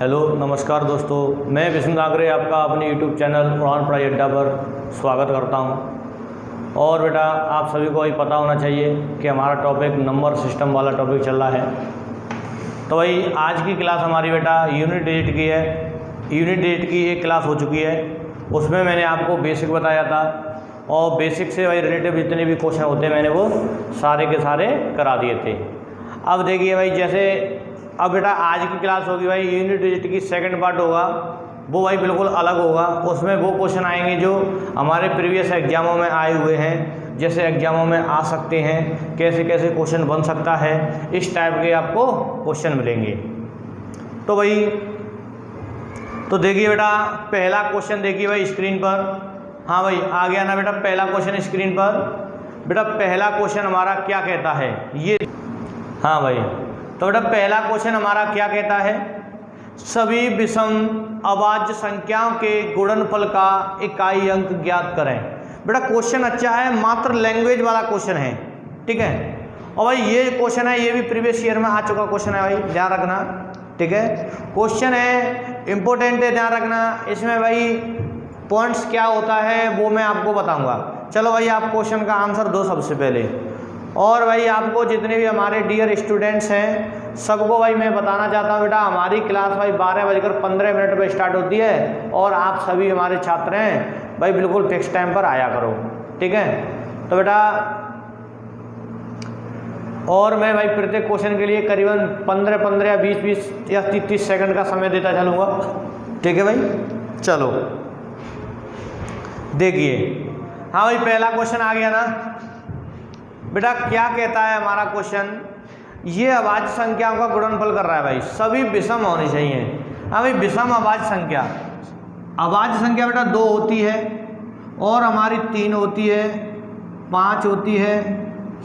Hello नमस्कार दोस्तों, मैं विष्णु नागरे आपका अपने यूट्यूब चैनल उड़ान पढ़ाई अड्डा पर स्वागत करता हूं। और बेटा आप सभी को ये पता होना चाहिए कि हमारा टॉपिक नंबर सिस्टम वाला टॉपिक चल रहा है। तो भाई आज की क्लास हमारी बेटा यूनिट डिजिट की है। यूनिट डिजिट की एक क्लास हो चुकी है, उसमें मैंने आपको बेसिक बताया था और बेसिक से भाई रिलेटिव जितने भी क्वेश्चन होते हैं मैंने वो सारे के सारे करा दिए थे। अब देखिए भाई, जैसे अब बेटा आज की क्लास होगी भाई यूनिट डिजिट की सेकंड पार्ट होगा, वो भाई बिल्कुल अलग होगा। उसमें वो क्वेश्चन आएंगे जो हमारे प्रीवियस एग्जामों में आए हुए हैं, जैसे एग्जामों में आ सकते हैं, कैसे कैसे क्वेश्चन बन सकता है, इस टाइप के आपको क्वेश्चन मिलेंगे। तो भाई तो देखिए बेटा, पहला क्वेश्चन देखिए भाई स्क्रीन पर। हाँ भाई आ गया ना बेटा पहला क्वेश्चन स्क्रीन पर। बेटा पहला क्वेश्चन हमारा क्या कहता है ये, हाँ भाई तो बेटा पहला क्वेश्चन हमारा क्या कहता है, सभी विषम अभाज्य संख्याओं के गुणनफल का इकाई अंक ज्ञात करें। बेटा क्वेश्चन अच्छा है, मात्र लैंग्वेज वाला क्वेश्चन है, ठीक है। और भाई ये क्वेश्चन है, ये भी प्रीवियस ईयर में आ चुका क्वेश्चन है भाई, ध्यान रखना, ठीक है। क्वेश्चन है, इंपॉर्टेंट है, ध्यान रखना। इसमें भाई पॉइंट्स क्या होता है वो मैं आपको बताऊंगा। चलो भाई आप क्वेश्चन का आंसर दो सबसे पहले। और भाई आपको जितने भी हमारे डियर स्टूडेंट्स हैं सबको भाई मैं बताना चाहता हूँ बेटा, हमारी क्लास भाई 12:15 पर स्टार्ट होती है और आप सभी हमारे छात्र हैं भाई, बिल्कुल फिक्स टाइम पर आया करो, ठीक है। तो बेटा और मैं भाई प्रत्येक क्वेश्चन के लिए करीबन 15 या 20 या 30 सेकंड का समय देता चलूँगा, ठीक है भाई। चलो देखिए, हाँ भाई पहला क्वेश्चन आ गया ना बेटा। क्या कहता है हमारा क्वेश्चन, ये अभाज्य संख्याओं का गुणनफल कर रहा है भाई, सभी विषम होनी चाहिए। हाँ भाई विषम अभाज्य संख्या, अभाज्य संख्या बेटा 2 होती है और हमारी 3 होती है, 5 होती है,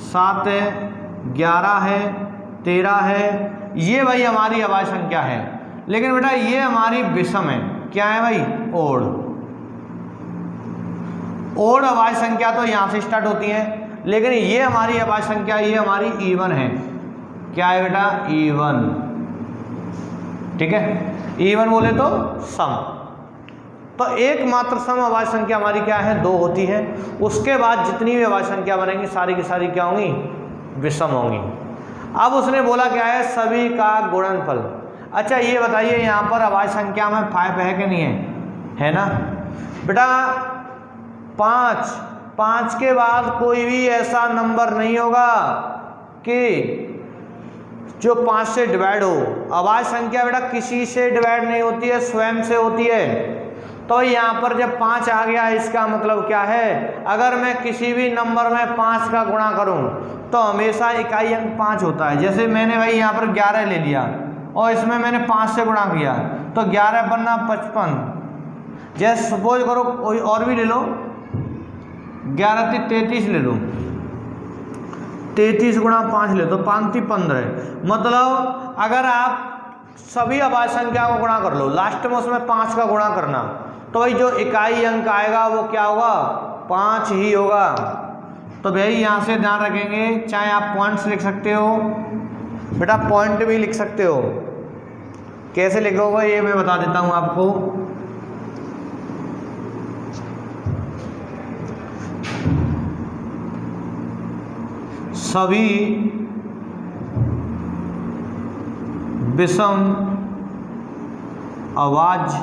7 है, 11 है, 13 है, ये भाई हमारी अभाज्य संख्या है। लेकिन बेटा ये हमारी विषम है, क्या है भाई, ओड अभाज्य संख्या तो यहाँ से स्टार्ट होती है, लेकिन ये हमारी अभाज्य संख्या, ये हमारी इवन है। क्या है बेटा, इवन, ठीक है। इवन बोले तो सम। तो एकमात्र सम अभाज्य संख्या हमारी क्या है, 2 होती है। उसके बाद जितनी भी अभाज्य संख्या बनेंगी सारी की सारी क्या होंगी, विषम होंगी। अब उसने बोला क्या है, सभी का गुणनफल। अच्छा ये बताइए यहाँ पर अभाज्य संख्या में 5 है कि नहीं है ना बेटा। 5 के बाद कोई भी ऐसा नंबर नहीं होगा कि जो 5 से डिवाइड हो। अभाज्य संख्या बेटा किसी से डिवाइड नहीं होती है, स्वयं से होती है। तो यहाँ पर जब 5 आ गया, इसका मतलब क्या है, अगर मैं किसी भी नंबर में 5 का गुणा करूँ तो हमेशा इकाई अंक 5 होता है। जैसे मैंने भाई यहाँ पर 11 ले लिया और इसमें मैंने 5 से गुणा किया तो 11 बनना 55। जैसे सपोज करो कोई और भी ले लो, 11 × 33 ले लो, 33 × 5 ले तो 5 × 15। मतलब अगर आप सभी अभाज्य संख्या को गुणा कर लो, लास्ट में उसमें 5 का गुणा करना, तो भाई जो इकाई अंक आएगा वो क्या होगा, 5 ही होगा। तो भाई यहाँ से ध्यान रखेंगे, चाहे आप पॉइंट्स लिख सकते हो बेटा, पॉइंट भी लिख सकते हो। कैसे लिखोगे ये मैं बता देता हूँ आपको। सभी विषम अभाज्य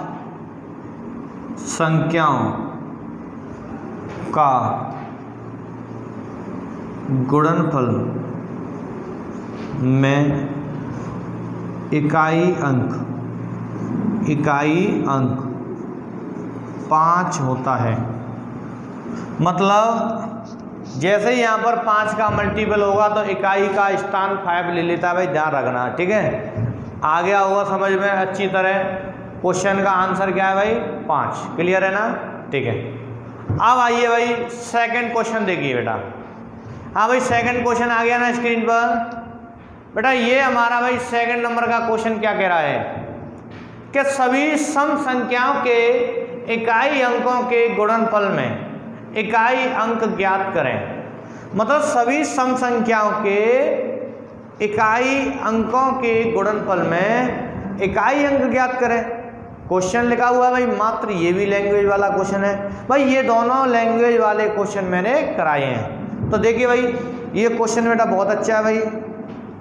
संख्याओं का गुणनफल में इकाई अंक 5 होता है। मतलब जैसे ही यहाँ पर 5 का मल्टीपल होगा तो इकाई का स्थान 5 ले लेता है भाई, ध्यान रखना, ठीक है। आ गया होगा समझ में अच्छी तरह। क्वेश्चन का आंसर क्या है भाई, 5। क्लियर है ना, ठीक है। अब आइए भाई सेकंड क्वेश्चन देखिए बेटा। हाँ भाई सेकंड क्वेश्चन आ गया ना स्क्रीन पर बेटा। ये हमारा भाई सेकंड नंबर का क्वेश्चन क्या कह रहा है कि सभी सम संख्याओं के इकाई अंकों के गुणनफल में इकाई अंक ज्ञात करें। मतलब सभी सम संख्याओं के इकाई अंकों के गुणनफल में इकाई अंक ज्ञात करें। क्वेश्चन लिखा हुआ है भाई मात्र, ये भी लैंग्वेज वाला क्वेश्चन है भाई, ये दोनों लैंग्वेज वाले क्वेश्चन मैंने कराए हैं। तो देखिए भाई ये क्वेश्चन बेटा बहुत अच्छा है भाई,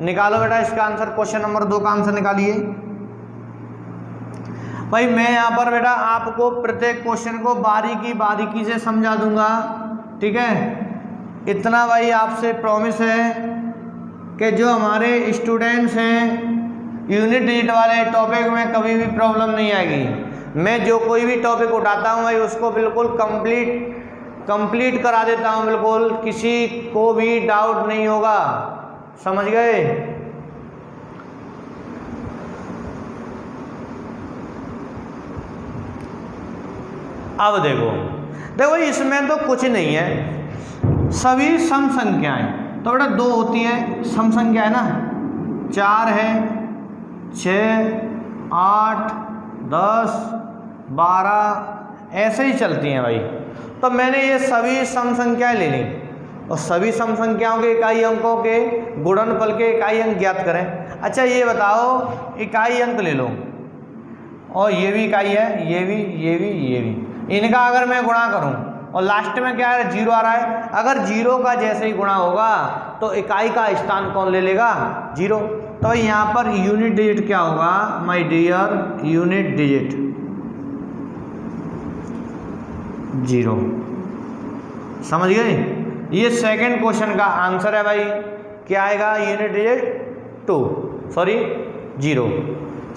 निकालो बेटा इसका आंसर। क्वेश्चन नंबर 2 का आंसर निकालिए भाई। मैं यहाँ पर बेटा आपको प्रत्येक क्वेश्चन को बारीकी से समझा दूंगा, ठीक है। इतना भाई आपसे प्रॉमिस है कि जो हमारे स्टूडेंट्स हैं यूनिट डिजिट वाले टॉपिक में कभी भी प्रॉब्लम नहीं आएगी। मैं जो कोई भी टॉपिक उठाता हूँ भाई उसको बिल्कुल कंप्लीट करा देता हूँ, बिल्कुल किसी को भी डाउट नहीं होगा, समझ गए। अब देखो इसमें तो कुछ नहीं है, सभी सम संख्याएं। तो बेटा 2 होती है सम संख्या है ना, 4 है, 6, 8, 10, 12 ऐसे ही चलती हैं भाई। तो मैंने ये सभी सम संख्याएं ले ली और सभी सम संख्याओं के इकाई अंकों के गुणनफल के इकाई अंक ज्ञात करें। अच्छा ये बताओ इकाई अंक ले लो, और ये भी इकाई है, ये भी, इनका अगर मैं गुणा करूं और लास्ट में क्या है 0 आ रहा है, अगर 0 का जैसे ही गुणा होगा तो इकाई का स्थान कौन ले लेगा 0। तो यहाँ पर यूनिट डिजिट क्या होगा माय डियर, यूनिट डिजिट 0, समझ गए। ये सेकंड क्वेश्चन का आंसर है भाई, क्या आएगा यूनिट डिजिट 0,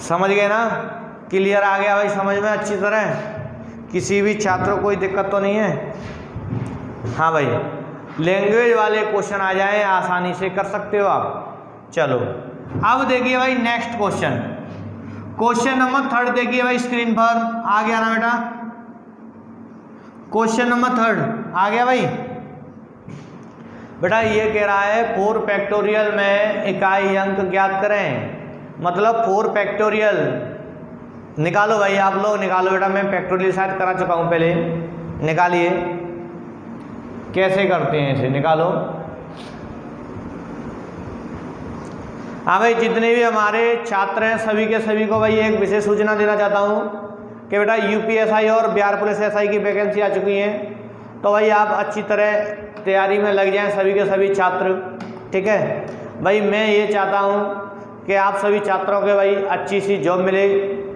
समझ गए ना। क्लियर आ गया भाई समझ में अच्छी तरह, किसी भी छात्र को कोई दिक्कत तो नहीं है। हाँ भाई लैंग्वेज वाले क्वेश्चन आ जाए आसानी से कर सकते हो आप। चलो अब देखिए भाई नेक्स्ट क्वेश्चन नंबर 3 देखिए भाई स्क्रीन पर आ गया ना बेटा। क्वेश्चन नंबर 3 आ गया भाई। बेटा ये कह रहा है 4 फैक्टोरियल में इकाई अंक ज्ञात करें, मतलब 4 फैक्टोरियल निकालो भाई, आप लोग निकालो बेटा। मैं फैक्टोरियल शायद करा चुका हूँ पहले, निकालिए कैसे करते हैं इसे, निकालो। हाँ भाई जितने भी हमारे छात्र हैं सभी के सभी को भाई एक विशेष सूचना देना चाहता हूँ कि बेटा यूपीएसआई और बिहार पुलिस एसआई की वैकेंसी आ चुकी है। तो भाई आप अच्छी तरह तैयारी में लग जाएं सभी के सभी छात्र, ठीक है भाई। मैं ये चाहता हूँ कि आप सभी छात्रों के भाई अच्छी सी जॉब मिले,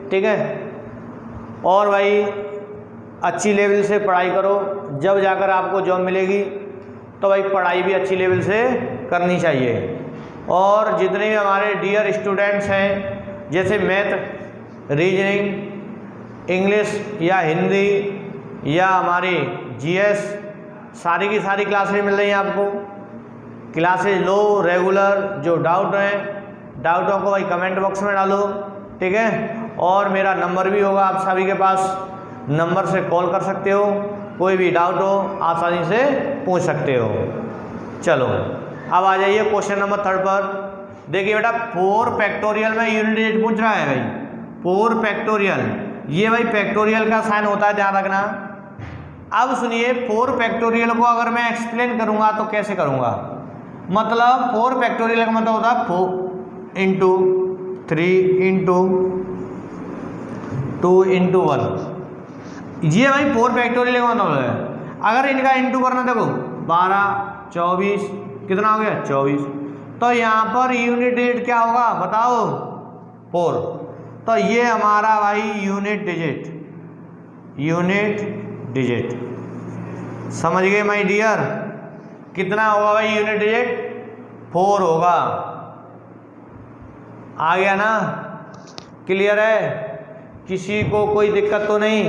ठीक है। और भाई अच्छी लेवल से पढ़ाई करो, जब जाकर आपको जॉब मिलेगी तो भाई पढ़ाई भी अच्छी लेवल से करनी चाहिए। और जितने भी हमारे डियर स्टूडेंट्स हैं जैसे मैथ, रीजनिंग, इंग्लिश या हिंदी या हमारी जीएस, सारी की सारी क्लासेज मिल रही हैं आपको। क्लासेज लो रेगुलर, जो डाउट हैं डाउटों को भाई कमेंट बॉक्स में डालो, ठीक है। और मेरा नंबर भी होगा आप सभी के पास, नंबर से कॉल कर सकते हो, कोई भी डाउट हो आसानी से पूछ सकते हो। चलो अब आ जाइए क्वेश्चन नंबर 3 पर। देखिए बेटा 4 फैक्टोरियल में यूनिट डिजिट पूछ रहा है भाई, 4 फैक्टोरियल, ये भाई फैक्टोरियल का साइन होता है, ध्यान रखना। अब सुनिए 4 फैक्टोरियल को अगर मैं एक्सप्लेन करूंगा तो कैसे करूंगा, मतलब 4 फैक्टोरियल का मतलब होता है 4 इंटू 3 इंटू 2 इंटू 1। ये भाई 4 फैक्टोरियल का मतलब है। अगर इनका इंटू करना देखो 12, 24 कितना हो गया 24। तो यहाँ पर यूनिट डिजिट क्या होगा बताओ 4। तो ये हमारा भाई यूनिट डिजिट समझ गए माय डियर। कितना होगा भाई यूनिट डिजिट 4 होगा। आ गया ना, क्लियर है, किसी को कोई दिक्कत तो नहीं।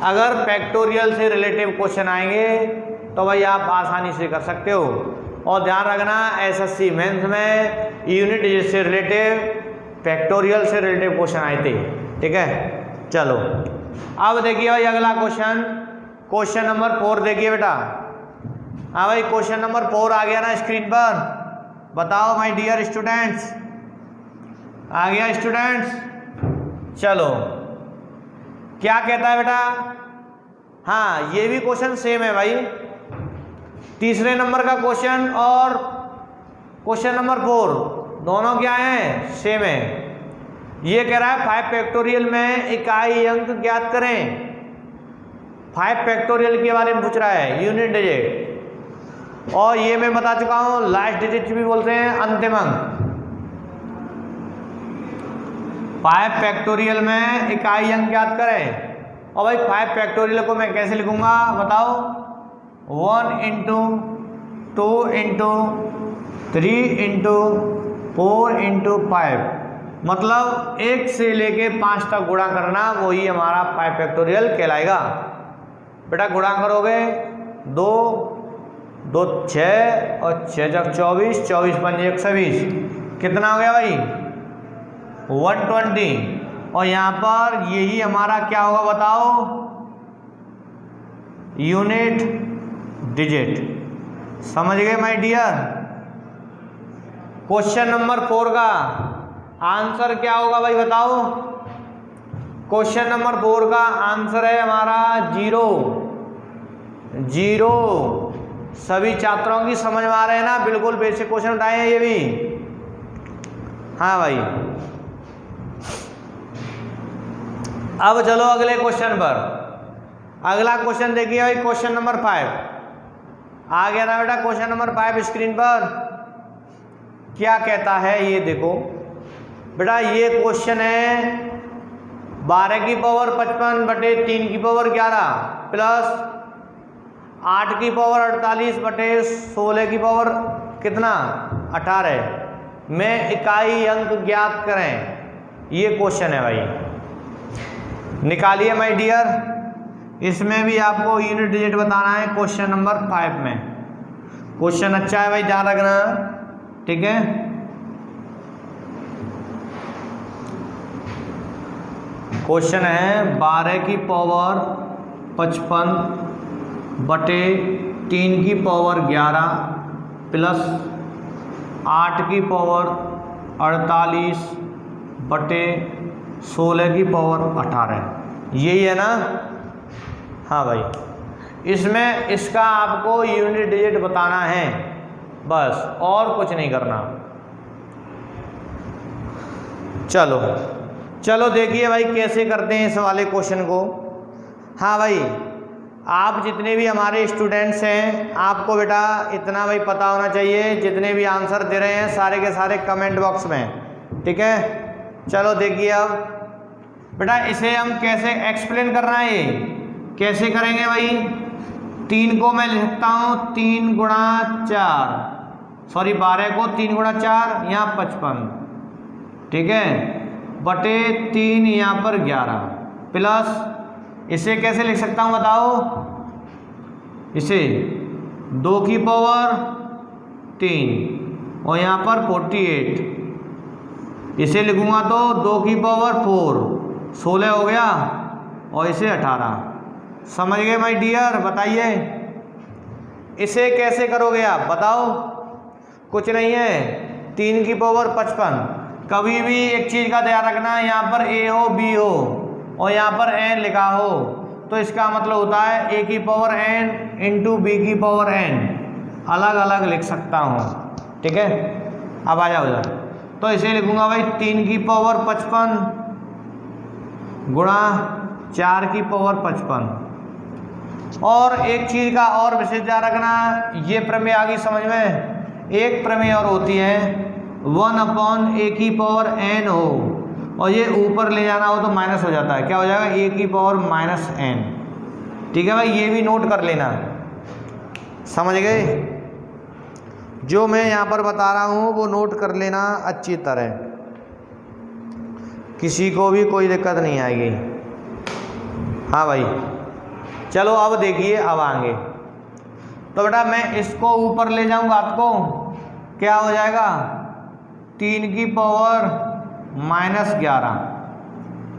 अगर फैक्टोरियल से रिलेटिव क्वेश्चन आएंगे तो भाई आप आसानी से कर सकते हो। और ध्यान रखना एसएससी मेंस में यूनिट डिजिट से रिलेटिव फैक्टोरियल से रिलेटिव क्वेश्चन आए थे, ठीक है। चलो अब देखिए भाई अगला क्वेश्चन नंबर 4 देखिए बेटा। हाँ भाई क्वेश्चन नंबर 4 आ गया ना स्क्रीन पर, बताओ माय डियर स्टूडेंट्स, आ गया स्टूडेंट्स। चलो क्या कहता है बेटा, हाँ ये भी क्वेश्चन सेम है भाई, तीसरे नंबर का क्वेश्चन और क्वेश्चन नंबर 4 दोनों क्या हैं सेम है। ये कह रहा है 5 फैक्टोरियल में इकाई अंक ज्ञात करें। 5 फैक्टोरियल के बारे में पूछ रहा है, यूनिट डिजिट। और ये मैं बता चुका हूं, लास्ट डिजिट भी बोलते हैं अंतिम अंक। 5 फैक्टोरियल में इकाई अंक ज्ञात करें। और भाई 5 फैक्टोरियल को मैं कैसे लिखूंगा बताओ? 1 इंटू 2 इंटू 3 इंटू 4 इंटू 5, मतलब 1 से लेके 5 तक गुणा करना, वही हमारा 5 फैक्टोरियल कहलाएगा। बेटा गुणा करोगे 2 2 6 और 6 जग 24, 24 5 120, कितना हो गया भाई? 120। और यहाँ पर यही हमारा क्या होगा बताओ? Unit digit. समझ गए माय डियर? क्वेश्चन नंबर 4 का आंसर क्या होगा भाई बताओ? क्वेश्चन नंबर 4 का आंसर है हमारा 0 0। सभी छात्रों की समझ में आ रहे हैं ना? बिल्कुल बेसिक क्वेश्चन उठाए हैं ये भी। हाँ भाई, अब चलो अगले क्वेश्चन पर। अगला क्वेश्चन देखिए भाई, क्वेश्चन नंबर 5 आ गया ना बेटा? क्वेश्चन नंबर 5 स्क्रीन पर क्या कहता है ये देखो बेटा। ये क्वेश्चन है 12 की पावर 55 बटे 3 की पावर 11 प्लस 8 की पावर 48 बटे 16 की पावर कितना 18 में इकाई अंक ज्ञात करें। ये क्वेश्चन है भाई, निकालिए माय डियर। इसमें भी आपको यूनिट डिजिट बताना है क्वेश्चन नंबर 5 में। क्वेश्चन अच्छा है भाई, ध्यान रखना, ठीक है। क्वेश्चन है 12 की पावर 55 बटे 3 की पावर 11 प्लस 8 की पावर 48 बटे 16 की पावर 18, यही है ना? हाँ भाई, इसमें इसका आपको यूनिट डिजिट बताना है बस, और कुछ नहीं करना। चलो चलो देखिए भाई कैसे करते हैं इस वाले क्वेश्चन को। हाँ भाई, आप जितने भी हमारे स्टूडेंट्स हैं, आपको बेटा इतना भाई पता होना चाहिए, जितने भी आंसर दे रहे हैं सारे के सारे कमेंट बॉक्स में, ठीक है। चलो देखिए अब बेटा इसे हम कैसे एक्सप्लेन करना है, ये कैसे करेंगे भाई। 3 को मैं लिखता हूँ 3 गुणा 4, सॉरी 12 को 3 गुणा 4 यहाँ 55, ठीक है, बटे 3 यहाँ पर 11 प्लस इसे कैसे लिख सकता हूँ बताओ? इसे 2 की पावर 3 और यहाँ पर 48, इसे लिखूंगा तो 2 की पावर 4 16 हो गया और इसे 18। समझ गए माय डियर? बताइए इसे कैसे करोगे आप बताओ? कुछ नहीं है, 3 की पावर 55। कभी भी एक चीज़ का ध्यान रखना, यहाँ पर ए हो बी हो और यहाँ पर एन लिखा हो तो इसका मतलब होता है ए की पावर एन इंटू बी की पावर एन, अलग अलग लिख सकता हूँ, ठीक है। अब आ जाओ इधर, तो इसे लिखूंगा भाई 3 की पावर 55 गुणा 4 की पावर 55। और एक चीज़ का और विशेष ध्यान रखना, ये प्रमेय आ गई समझ में। एक प्रमेय और होती है 1 ए की पावर एन हो और ये ऊपर ले जाना हो तो माइनस हो जाता है, क्या हो जाएगा? ए की पावर माइनस एन, ठीक है भाई, ये भी नोट कर लेना। समझ गए? जो मैं यहाँ पर बता रहा हूँ वो नोट कर लेना अच्छी तरह, किसी को भी कोई दिक्कत नहीं आएगी। हाँ भाई, चलो अब देखिए, अब आएंगे तो बेटा मैं इसको ऊपर ले जाऊंगा आपको, क्या हो जाएगा? 3 की पावर माइनस 11,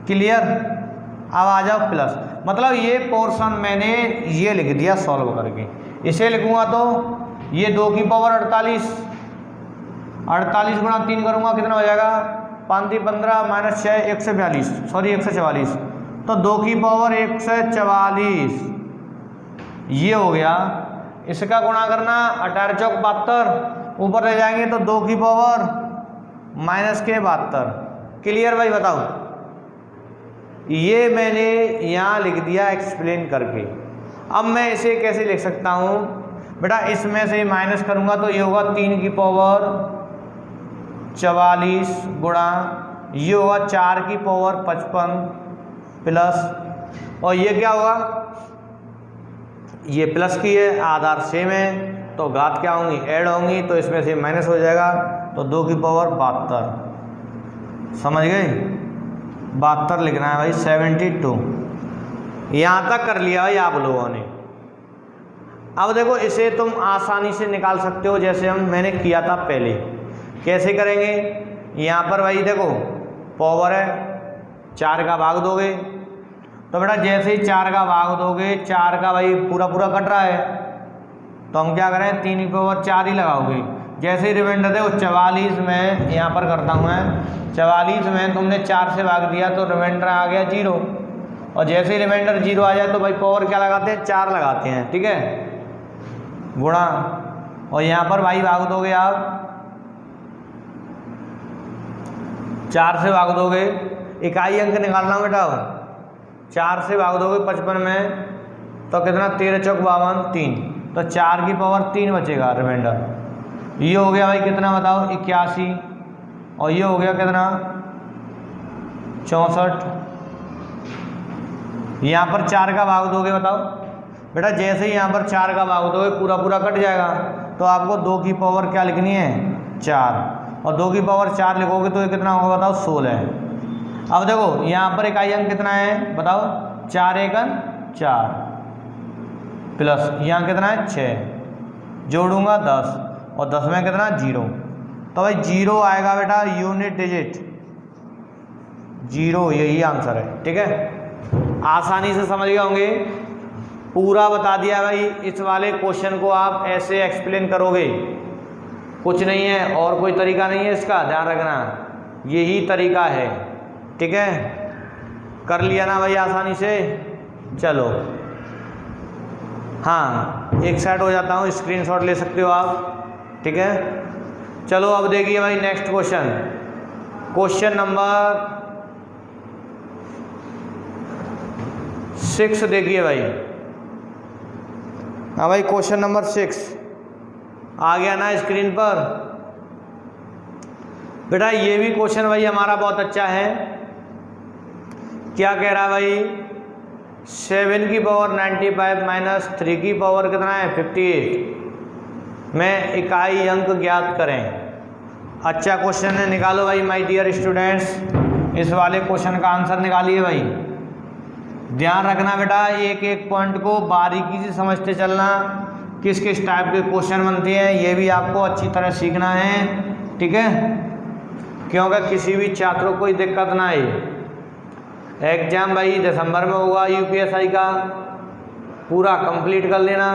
क्लियर। अब आ जाओ प्लस, मतलब ये पोर्शन मैंने ये लिख दिया सॉल्व करके। इसे लिखूंगा तो ये 2 की पावर 48, 48 गुणा 3 करूँगा कितना हो जाएगा? 5 × 15 माइनस 6 142, सॉरी 144, तो 2 की पावर 144 ये हो गया। इसका गुणा करना 18 चौक 72, ऊपर ले जाएंगे तो 2 की पावर माइनस के 72, क्लियर भाई बताओ। ये मैंने यहाँ लिख दिया एक्सप्लेन करके। अब मैं इसे कैसे लिख सकता हूँ बेटा, इसमें से माइनस करूँगा तो ये होगा 3 की पावर 44 गुणा ये होगा 4 की पावर 55 प्लस, और ये क्या होगा, ये प्लस की है, आधार सेम है तो घात क्या होंगी, ऐड होंगी, तो इसमें से माइनस हो जाएगा तो 2 की पावर 72। समझ गए, 72 लिखना है भाई, 72। यहाँ तक कर लिया भाई आप लोगों ने। अब देखो इसे तुम आसानी से निकाल सकते हो जैसे मैंने किया था पहले। कैसे करेंगे, यहाँ पर भाई देखो पावर है, 4 का भाग दोगे तो बेटा जैसे ही 4 का भाग दोगे, 4 का भाई पूरा पूरा कट रहा है तो हम क्या करें, 3 की पावर 4 ही लगाओगे। जैसे ही रिमाइंडर देखो 44 में यहाँ पर करता हूँ मैं, 44 में तुमने 4 से भाग दिया तो रिमाइंडर आ गया 0, और जैसे ही रिमाइंडर 0 आ जाए तो भाई पावर क्या लगाते हैं, 4 लगाते हैं, ठीक है, गुणा, और यहाँ पर भाई भाग दोगे आप, 4 से भाग दोगे, इकाई अंक निकालना बेटा, 4 से भाग दोगे 55 में तो कितना, 13 चौक 52 3, तो 4 की पावर 3 बचेगा रिमाइंडर। ये हो गया भाई कितना बताओ, 81, और ये हो गया कितना, 64। यहाँ पर 4 का भाग दोगे बताओ बेटा, जैसे ही यहाँ पर 4 का भाग दोगे पूरा पूरा कट जाएगा तो आपको 2 की पावर क्या लिखनी है, 4, और 2 की पावर 4 लिखोगे तो ये कितना होगा बताओ, 16। अब देखो यहाँ पर इकाई अंक कितना है बताओ, 4 एकन 4 प्लस यहाँ कितना है 6, जोड़ूंगा 10, और 10 में कितना 0, तो भाई 0 आएगा बेटा, यूनिट डिजिट 0, यही आंसर है, ठीक है। आसानी से समझ गए होंगे, पूरा बता दिया भाई। इस वाले क्वेश्चन को आप ऐसे एक्सप्लेन करोगे, कुछ नहीं है और कोई तरीका नहीं है इसका, ध्यान रखना यही तरीका है, ठीक है। कर लिया ना भाई आसानी से, चलो हाँ एक साइड हो जाता हूँ, स्क्रीनशॉट ले सकते हो आप, ठीक है। चलो अब देखिए भाई नेक्स्ट क्वेश्चन, क्वेश्चन नंबर 6 देखिए भाई। हाँ भाई क्वेश्चन नंबर 6 आ गया ना स्क्रीन पर बेटा। ये भी क्वेश्चन भाई हमारा बहुत अच्छा है। क्या कह रहा है भाई, 7 की पावर 95 माइनस 3 की पावर कितना है 58 में इकाई अंक ज्ञात करें। अच्छा क्वेश्चन है, निकालो भाई माय डियर स्टूडेंट्स, इस वाले क्वेश्चन का आंसर निकालिए भाई। ध्यान रखना बेटा, एक एक पॉइंट को बारीकी से समझते चलना, किस किस टाइप के क्वेश्चन बनते हैं ये भी आपको अच्छी तरह सीखना है, ठीक है, क्योंकि किसी भी छात्र को कोई दिक्कत ना आए। एग्जाम भाई दिसंबर में होगा यूपीएसआई का, पूरा कंप्लीट कर लेना।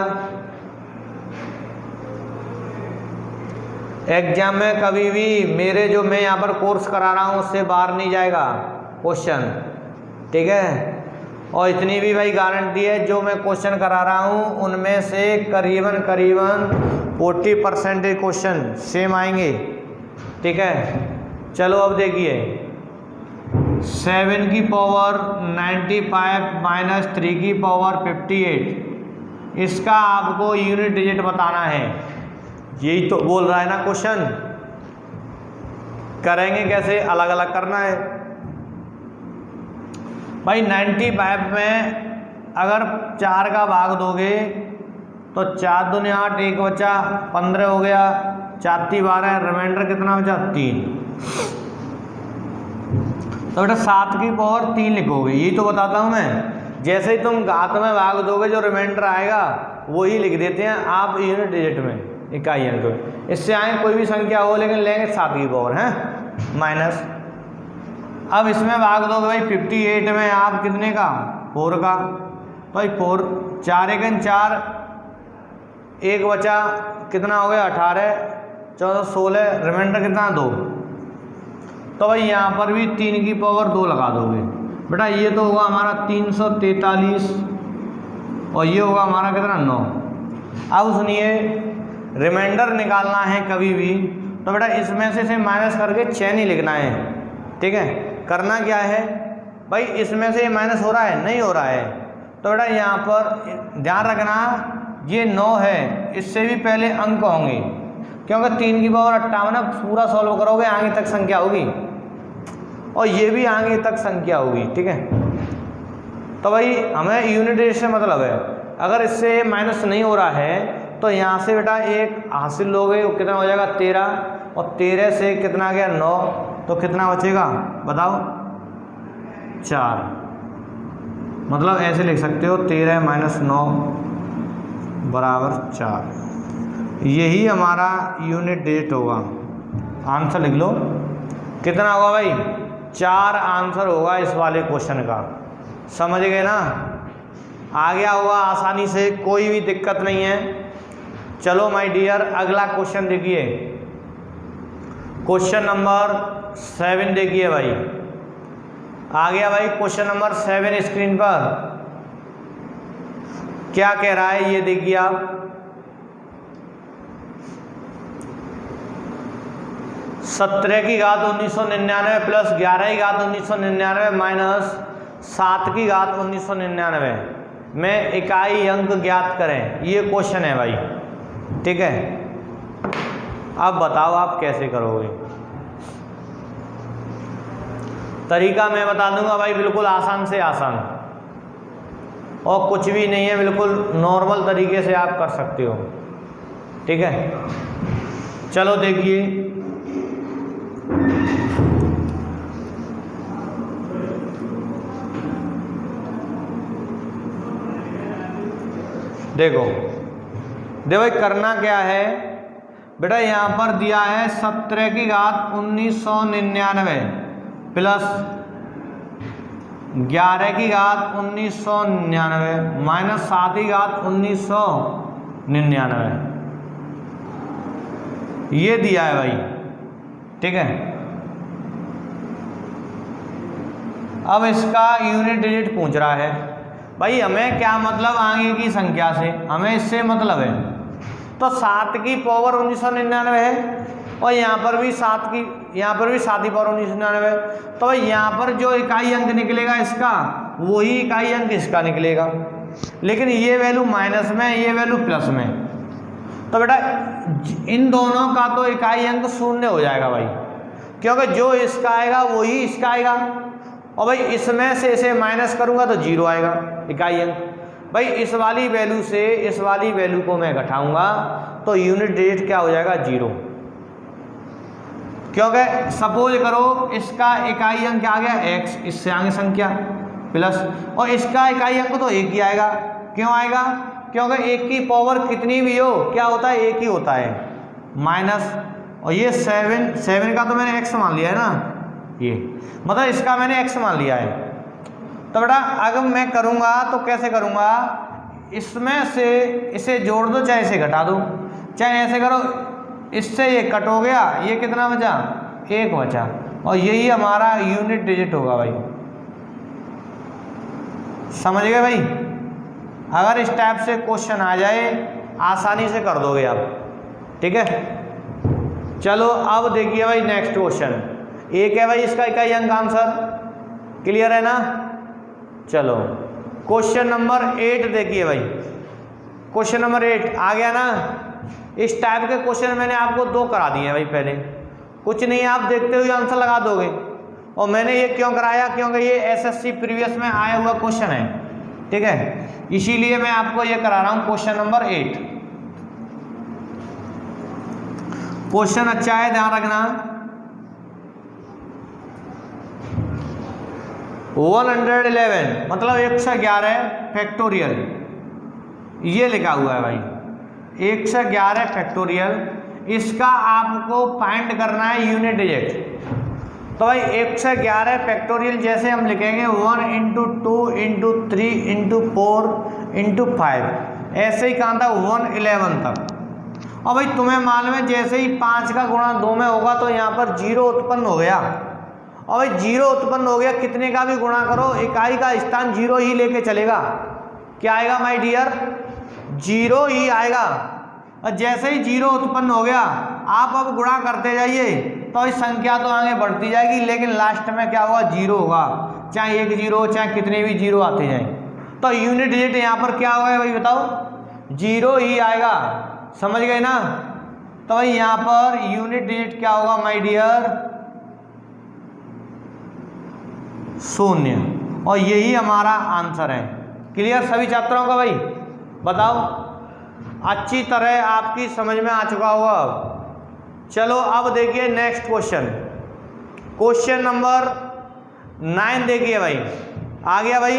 एग्जाम में कभी भी मेरे जो मैं यहाँ पर कोर्स करा रहा हूँ उससे बाहर नहीं जाएगा क्वेश्चन, ठीक है। और इतनी भी भाई गारंटी है, जो मैं क्वेश्चन करा रहा हूँ उनमें से करीबन 40% क्वेश्चन सेम आएंगे, ठीक है। चलो अब देखिए, 7 की पावर 95 माइनस 3 की पावर 58, इसका आपको यूनिट डिजिट बताना है। यही तो बोल रहा है ना क्वेश्चन। करेंगे कैसे, अलग अलग करना है भाई। 95 में अगर 4 का भाग दोगे तो 4 दूनी 8, 1 बचा 15 हो गया, 4 × 12, रिमाइंडर कितना बचा 3, तो बेटा 7 की पावर 3 लिखोगे। यही तो बताता हूँ मैं, जैसे ही तुम घात में भाग दोगे जो रिमाइंडर आएगा वही लिख देते हैं आप यूनिट डिजिट में, इकाई अंक। इससे आए कोई भी संख्या हो लेकिन लेंगे 7 की पावर है माइनस। अब इसमें भाग दोगे भाई 58 में आप कितने का, 4 का, तो भाई 4, 4 एकन 4, 1 बचा कितना हो गया 18, 14, 16, रिमाइंडर कितना 2, तो भाई यहाँ पर भी 3 की पावर 2 लगा दोगे बेटा। ये तो होगा हमारा 343 और ये होगा हमारा कितना 9। अब सुनिए, रिमाइंडर निकालना है कभी भी तो बेटा इसमें से माइनस करके 6 नहीं लिखना है, ठीक है। करना क्या है भाई, इसमें से ये माइनस हो रहा है, नहीं हो रहा है, तो बेटा यहाँ पर ध्यान रखना ये 9 है, इससे भी पहले अंक होंगे, क्योंकि 3 की पावर 58 पूरा सॉल्व करोगे आगे तक संख्या होगी, और ये भी आगे तक संख्या होगी, ठीक है। तो भाई हमें यूनिट डिजिट से मतलब है, अगर इससे माइनस नहीं हो रहा है तो यहाँ से बेटा एक हासिल लोगे, वो कितना हो जाएगा 13, और 13 से कितना आ गया 9, तो कितना बचेगा बताओ 4। मतलब ऐसे लिख सकते हो 13 माइनस 9 बराबर 4। यही हमारा यूनिट डिजिट होगा। आंसर लिख लो, कितना होगा भाई 4 आंसर होगा इस वाले क्वेश्चन का। समझ गए ना, आ गया होगा आसानी से, कोई भी दिक्कत नहीं है। चलो माय डियर अगला क्वेश्चन देखिए, क्वेश्चन नंबर 7 देखिए भाई। आ गया भाई क्वेश्चन नंबर 7 स्क्रीन पर। क्या कह रहा है ये देखिए आप, सत्रह की घात 1999 प्लस 11 की घात 1999 माइनस 7 की घात 1999 में इकाई अंक ज्ञात करें। ये क्वेश्चन है भाई, ठीक है। अब बताओ आप कैसे करोगे। तरीका मैं बता दूंगा भाई, बिल्कुल आसान से आसान, और कुछ भी नहीं है, बिल्कुल नॉर्मल तरीके से आप कर सकते हो, ठीक है। चलो देखिए, देखो भाई करना क्या है बेटा, यहाँ पर दिया है 17 की घात 1999 प्लस 11 की घात 1999 माइनस 7 की घात 1999, ये दिया है भाई, ठीक है। अब इसका यूनिट डिजिट पूछ रहा है भाई, हमें क्या मतलब आगे की संख्या से, हमें इससे मतलब है। तो 7 की पावर 1999 है, और यहाँ पर भी 7 की पावर 1999, तो भाई यहाँ पर जो इकाई अंक निकलेगा इसका, वही इकाई अंक इसका निकलेगा, लेकिन ये वैल्यू माइनस में, ये वैल्यू प्लस में। तो बेटा इन दोनों का तो इकाई अंक शून्य हो जाएगा भाई, क्योंकि जो इसका आएगा वही इसका आएगा, और भाई इसमें से इसे माइनस करूंगा तो 0 आएगा इकाई अंक। भाई इस वाली वैल्यू से इस वाली वैल्यू को मैं घटाऊंगा तो यूनिट डिजिट क्या हो जाएगा 0, क्योंकि सपोज करो इसका इकाई अंक क्या आ गया x, इससे आगे संख्या प्लस, और इसका इकाई अंक तो 1 ही आएगा। क्यों आएगा? क्योंकि 1 की पावर कितनी भी हो क्या होता है, 1 ही होता है, माइनस, और ये 7 का तो मैंने x मान लिया है ना, ये मतलब इसका मैंने x मान लिया है। तो बेटा अगर मैं करूँगा तो कैसे करूँगा, इसमें से इसे जोड़ दो चाहे इसे घटा दो, चाहे ऐसे करो, इससे ये कट हो गया, ये कितना बचा 1 बचा, और यही हमारा यूनिट डिजिट होगा भाई। समझ गए भाई? अगर इस टाइप से क्वेश्चन आ जाए आसानी से कर दोगे आप, ठीक है। चलो अब देखिए भाई नेक्स्ट क्वेश्चन, एक है भाई इसका इकाई अंक आंसर, क्लियर है ना। चलो क्वेश्चन नंबर 8 देखिए भाई, क्वेश्चन नंबर 8 आ गया ना। इस टाइप के क्वेश्चन मैंने आपको 2 करा दिए हैं भाई, पहले कुछ नहीं, आप देखते हुए आंसर लगा दोगे। और मैंने ये क्यों कराया, क्योंकि ये एसएससी प्रीवियस में आया हुआ क्वेश्चन है, ठीक है, इसीलिए मैं आपको ये करा रहा हूं। क्वेश्चन नंबर 8 क्वेश्चन अच्छा है, ध्यान रखना। 111 मतलब 111 फैक्टोरियल, ये लिखा हुआ है भाई 111 फैक्टोरियल, इसका आपको फाइंड करना है यूनिट डिजिट। तो भाई 111 फैक्टोरियल जैसे हम लिखेंगे 1 × 2 × 3 × 4 × 5, ऐसे ही कहाँ था 111 तक। और भाई तुम्हें मालूम है जैसे ही 5 का गुणा 2 में होगा तो यहाँ पर 0 उत्पन्न हो गया, और भाई 0 उत्पन्न हो गया, कितने का भी गुणा करो इकाई का स्थान 0 ही लेके चलेगा। क्या आएगा माय डियर, 0 ही आएगा। और जैसे ही 0 उत्पन्न हो गया आप अब गुणा करते जाइए, तो इस संख्या तो आगे बढ़ती जाएगी, लेकिन लास्ट में क्या होगा, जीरो होगा। चाहे एक जीरो हो, चाहे कितने भी जीरो आते जाएं, तो यूनिट डिजिट यहाँ पर क्या होगा भाई बताओ, जीरो ही आएगा। समझ गए ना? तो भाई यहाँ पर यूनिट डिजिट क्या होगा माय डियर, शून्य। और यही हमारा आंसर है। क्लियर सभी छात्रों का? भाई बताओ, अच्छी तरह आपकी समझ में आ चुका होगा। अब चलो अब देखिए नेक्स्ट क्वेश्चन, क्वेश्चन नंबर 9 देखिए भाई। आ गया भाई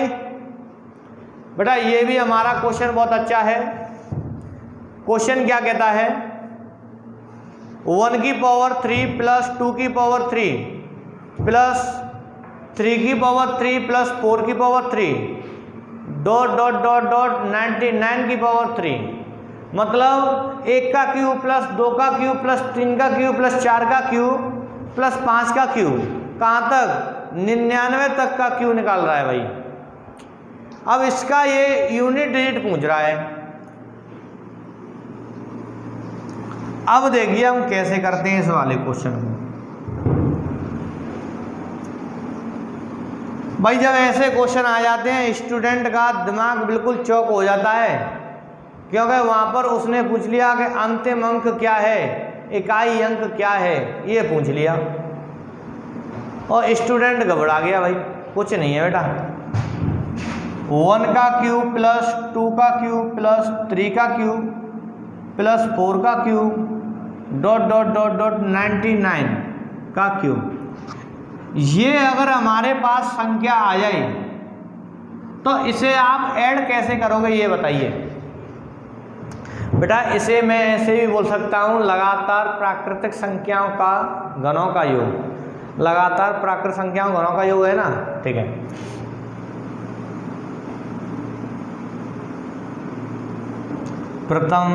बेटा, ये भी हमारा क्वेश्चन बहुत अच्छा है। क्वेश्चन क्या कहता है, 1 की पावर 3 प्लस 2 की पावर 3 प्लस 3 की पावर 3 प्लस 4 की power 3 dot dot dot dot 99 की पावर 3, मतलब 1 का क्यूब प्लस 2 का क्यूब प्लस 3 का क्यूब प्लस 4 का क्यूब प्लस 5 का क्यूब, कहाँ तक, 99 तक का क्यूब निकाल रहा है भाई। अब इसका ये यूनिट डिजिट पूछ रहा है। अब देखिए हम कैसे करते हैं इस वाले क्वेश्चन को। भाई जब ऐसे क्वेश्चन आ जाते हैं स्टूडेंट का दिमाग बिल्कुल चौक हो जाता है, क्योंकि वहां पर उसने पूछ लिया कि अंतिम अंक क्या है, इकाई अंक क्या है, ये पूछ लिया और स्टूडेंट घबरा गया। भाई कुछ नहीं है बेटा, 1 का क्यूब प्लस 2 का क्यूब प्लस 3 का क्यूब प्लस 4 का cube dot dot dot dot 99 का क्यूब। ये अगर हमारे पास संख्या आ जाए तो इसे आप ऐड कैसे करोगे ये बताइए बेटा। इसे मैं ऐसे भी बोल सकता हूँ, लगातार प्राकृतिक संख्याओं का घनों का योग। लगातार प्राकृतिक संख्याओं घनों का योग है ना, ठीक है। प्रथम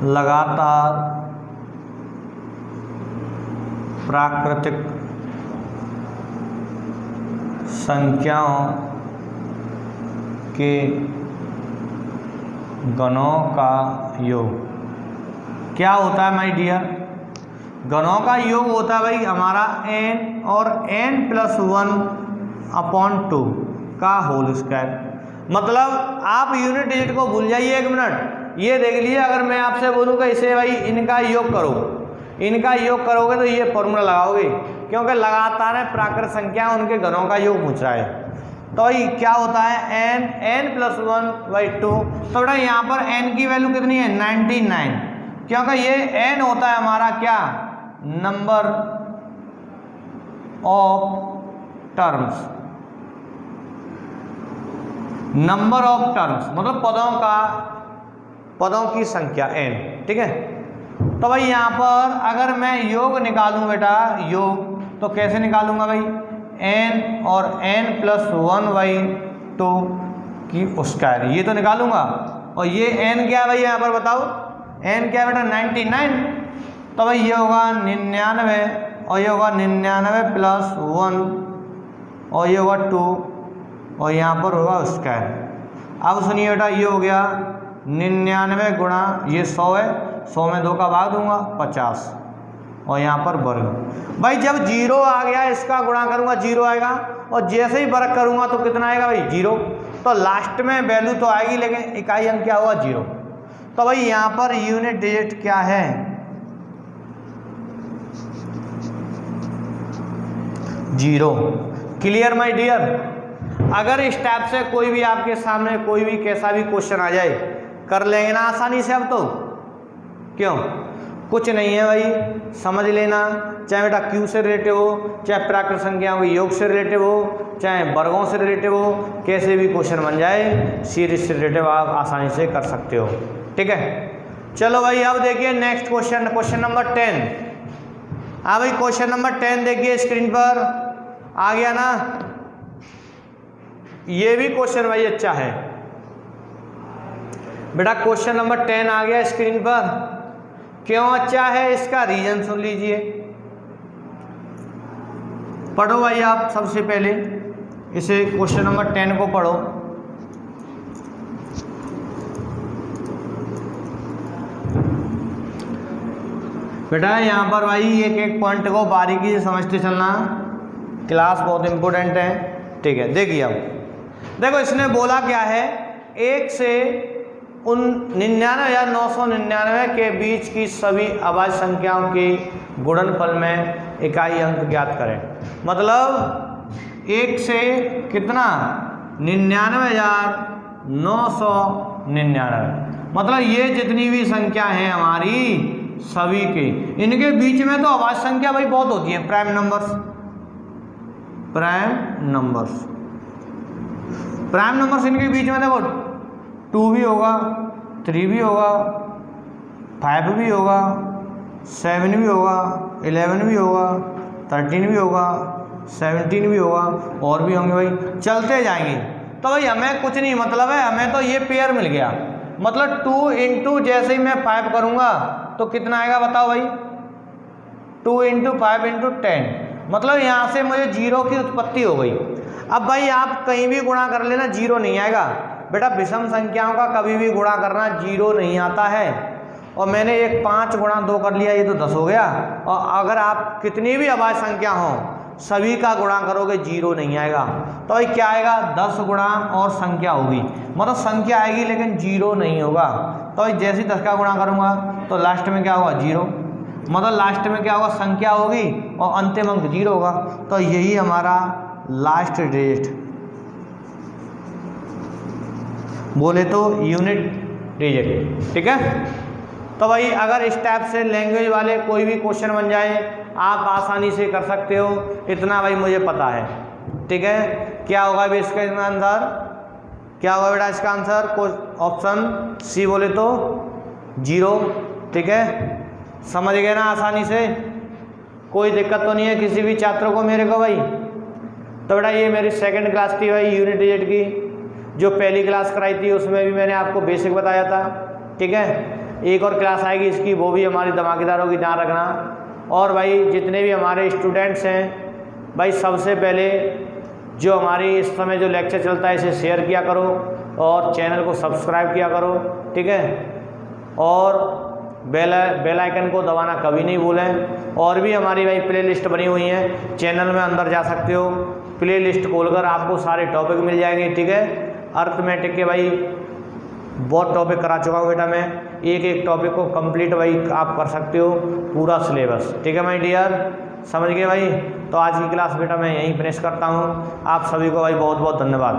लगातार प्राकृतिक संख्याओं के घनों का योग क्या होता है माय डियर? घनों का योग होता है भाई हमारा n और n प्लस 1/2 का होल स्क्वायर। मतलब आप यूनिट डिजिट को भूल जाइए, 1 मिनट ये देख लीजिए। अगर मैं आपसे बोलूँगा इसे भाई इनका योग करो, इनका योग करोगे तो ये फॉर्मूला लगाओगे, क्योंकि लगातार है प्राकृतिक संख्या उनके घनों का योग पूछ रहा है। तो ये क्या होता है, n प्लस 1/2। तो बेटा यहाँ पर n की वैल्यू कितनी है, 99, क्योंकि ये n होता है हमारा क्या, number of terms. Number of terms मतलब पदों की संख्या n, ठीक है। तो भाई यहाँ पर अगर मैं योग निकालूं बेटा, योग तो कैसे निकालूंगा भाई, n और n प्लस 1/2 की स्क्वायर, ये तो निकालूंगा। और ये n क्या है भाई यहाँ पर बताओ, n क्या है बेटा, 99। तो भाई ये होगा 99 और ये होगा 99 प्लस 1 और ये होगा 2 और यहाँ पर होगा स्क्वायर। अब सुनिए बेटा, ये हो गया 99 गुणा ये 100 है, 100 में 2 का भाग दूंगा 50 और यहाँ पर वर्ग। भाई जब जीरो आ गया इसका गुणा करूंगा जीरो आएगा, और जैसे ही वर्ग करूंगा तो कितना आएगा भाई, जीरो। तो लास्ट में वैल्यू तो आएगी लेकिन इकाई अंक क्या होगा, जीरो। तो भाई यहाँ पर यूनिट डिजिट क्या है, जीरो। Clear my dear? अगर इस टाइप से कोई भी आपके सामने कोई भी कैसा भी क्वेश्चन आ जाए, कर लेंगे ना आसानी से। अब तो क्यों, कुछ नहीं है भाई, समझ लेना। चाहे बेटा क्यू से रिलेटिव हो, चाहे प्राकृतिक संख्याओं के योग से रिलेटिव हो, चाहे वर्गों से रिलेटिव हो, कैसे भी क्वेश्चन बन जाए सीरीज से रिलेटिव आप आसानी से कर सकते हो, ठीक है। चलो भाई अब देखिए नेक्स्ट क्वेश्चन, क्वेश्चन नंबर 10। हाँ भाई क्वेश्चन नंबर 10 देखिए स्क्रीन पर आ गया ना। ये भी क्वेश्चन भाई अच्छा है बेटा। क्वेश्चन नंबर 10 आ गया स्क्रीन पर। क्यों अच्छा है, इसका रीजन सुन लीजिए। पढ़ो भाई आप सबसे पहले इसे क्वेश्चन नंबर 10 को पढ़ो। बेटा यहाँ पर भाई एक एक पॉइंट को बारीकी से समझते चलना, क्लास बहुत इम्पोर्टेंट है। ठीक है, देखिए अब देखो इसने बोला क्या है, 1 से 99,999 के बीच की सभी अभाज्य संख्याओं के गुणनफल में इकाई अंक ज्ञात करें। मतलब 1 से कितना 99,999, मतलब ये जितनी भी संख्या है हमारी सभी के, इनके बीच में तो अभाज्य संख्या भाई बहुत होती है, प्राइम नंबर्स। प्राइम नंबर्स इनके बीच में देखो 2 भी होगा, 3 भी होगा, 5 भी होगा, 7 भी होगा, 11 भी होगा, 13 भी होगा, 17 भी होगा, और भी होंगे भाई, चलते जाएंगे। तो भाई हमें कुछ नहीं मतलब है, हमें तो ये पेयर मिल गया। मतलब 2 इंटू जैसे ही मैं 5 करूँगा तो कितना आएगा बताओ भाई, 2 इंटू 5 इंटू 10, मतलब यहाँ से मुझे 0 की उत्पत्ति हो गई। अब भाई आप कहीं भी गुणा कर लेना 0 नहीं आएगा बेटा, विषम संख्याओं का कभी भी गुणा करना 0 नहीं आता है। और मैंने एक 5 गुणा 2 कर लिया, ये तो 10 हो गया। और अगर आप कितनी भी अभाज्य संख्या हो सभी का गुणा करोगे 0 नहीं आएगा। तो भाई क्या आएगा, 10 गुणा और संख्या होगी, मतलब संख्या आएगी लेकिन 0 नहीं होगा। तो भाई जैसे ही 10 का गुणा करूँगा तो लास्ट में क्या होगा 0, मतलब लास्ट में क्या होगा संख्या होगी और अंतिम अंक 0 होगा। तो यही हमारा लास्ट डिजिट, बोले तो यूनिट डिजिट। ठीक है, तो भाई अगर इस टाइप से लैंग्वेज वाले कोई भी क्वेश्चन बन जाए आप आसानी से कर सकते हो, इतना भाई मुझे पता है। ठीक है, क्या होगा भी इसका आंसर, क्या होगा बेटा इसका आंसर, ऑप्शन सी बोले तो 0। ठीक है, समझ गए ना आसानी से, कोई दिक्कत तो नहीं है किसी भी छात्र को मेरे को भाई। तो बेटा ये मेरी सेकंड क्लास थी भाई यूनिट डिजिट की, जो पहली क्लास कराई थी उसमें भी मैंने आपको बेसिक बताया था। ठीक है, एक और क्लास आएगी इसकी, वो भी हमारी धमाकेदार होगी, ध्यान रखना। और भाई जितने भी हमारे स्टूडेंट्स हैं भाई, सबसे पहले जो हमारी इस समय जो लेक्चर चलता है इसे शेयर किया करो और चैनल को सब्सक्राइब किया करो। ठीक है, और बेल आइकन को दबाना कभी नहीं भूलें। और भी हमारी भाई प्ले लिस्ट बनी हुई है, चैनल में अंदर जा सकते हो, प्ले लिस्ट खोलकर आपको सारे टॉपिक मिल जाएंगे। ठीक है, अर्थमेटिक के भाई बहुत टॉपिक करा चुका हूँ बेटा मैं, एक एक टॉपिक को कंप्लीट भाई आप कर सकते हो, पूरा सिलेबस। ठीक है माय डियर, समझ गए भाई। तो आज की क्लास बेटा मैं यहीं फिनिश करता हूँ। आप सभी को भाई बहुत बहुत धन्यवाद।